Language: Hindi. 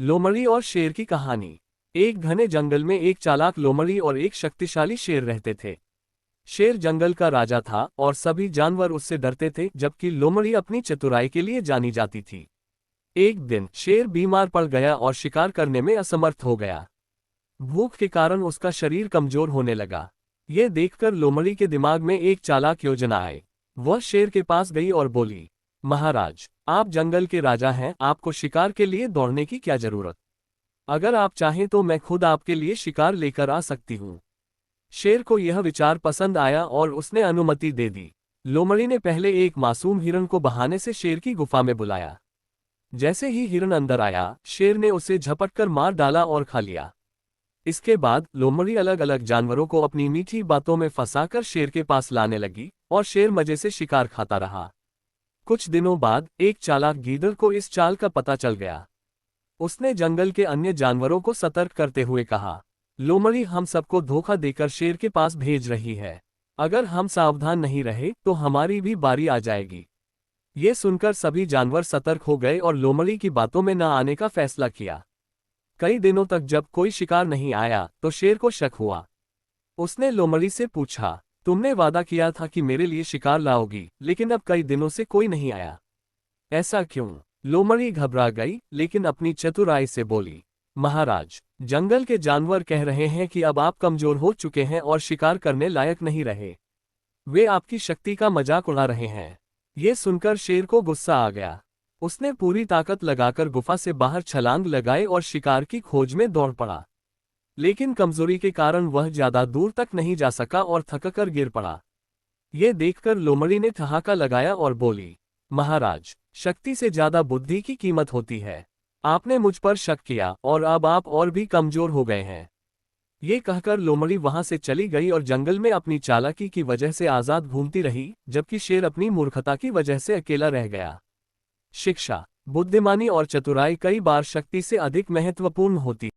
लोमड़ी और शेर की कहानी। एक घने जंगल में एक चालाक लोमड़ी और एक शक्तिशाली शेर रहते थे। शेर जंगल का राजा था और सभी जानवर उससे डरते थे, जबकि लोमड़ी अपनी चतुराई के लिए जानी जाती थी। एक दिन शेर बीमार पड़ गया और शिकार करने में असमर्थ हो गया। भूख के कारण उसका शरीर कमजोर होने लगा। ये देखकर लोमड़ी के दिमाग में एक चालाक योजना आई। वह शेर के पास गई और बोली, महाराज, आप जंगल के राजा हैं, आपको शिकार के लिए दौड़ने की क्या जरूरत? अगर आप चाहें तो मैं खुद आपके लिए शिकार लेकर आ सकती हूँ। शेर को यह विचार पसंद आया और उसने अनुमति दे दी। लोमड़ी ने पहले एक मासूम हिरन को बहाने से शेर की गुफा में बुलाया। जैसे ही हिरन अंदर आया, शेर ने उसे झपटकर मार डाला और खा लिया। इसके बाद लोमड़ी अलग अलग जानवरों को अपनी मीठी बातों में फंसाकर शेर के पास लाने लगी और शेर मजे से शिकार खाता रहा। कुछ दिनों बाद एक चालाक गीदड़ को इस चाल का पता चल गया। उसने जंगल के अन्य जानवरों को सतर्क करते हुए कहा, लोमड़ी हम सबको धोखा देकर शेर के पास भेज रही है। अगर हम सावधान नहीं रहे तो हमारी भी बारी आ जाएगी। ये सुनकर सभी जानवर सतर्क हो गए और लोमड़ी की बातों में न आने का फैसला किया। कई दिनों तक जब कोई शिकार नहीं आया तो शेर को शक हुआ। उसने लोमड़ी से पूछा, तुमने वादा किया था कि मेरे लिए शिकार लाओगी, लेकिन अब कई दिनों से कोई नहीं आया। ऐसा क्यों? लोमड़ी घबरा गई, लेकिन अपनी चतुराई से बोली, महाराज, जंगल के जानवर कह रहे हैं कि अब आप कमजोर हो चुके हैं और शिकार करने लायक नहीं रहे। वे आपकी शक्ति का मजाक उड़ा रहे हैं। ये सुनकर शेर को गुस्सा आ गया। उसने पूरी ताकत लगाकर गुफा से बाहर छलांग लगाई और शिकार की खोज में दौड़ पड़ा। लेकिन कमजोरी के कारण वह ज्यादा दूर तक नहीं जा सका और थककर गिर पड़ा। ये देखकर लोमड़ी ने ठहाका लगाया और बोली, महाराज, शक्ति से ज्यादा बुद्धि की कीमत होती है। आपने मुझ पर शक किया और अब आप और भी कमजोर हो गए हैं। ये कहकर लोमड़ी वहां से चली गई और जंगल में अपनी चालाकी की वजह से आजाद घूमती रही, जबकि शेर अपनी मूर्खता की वजह से अकेला रह गया। शिक्षा, बुद्धिमानी और चतुराई कई बार शक्ति से अधिक महत्वपूर्ण होती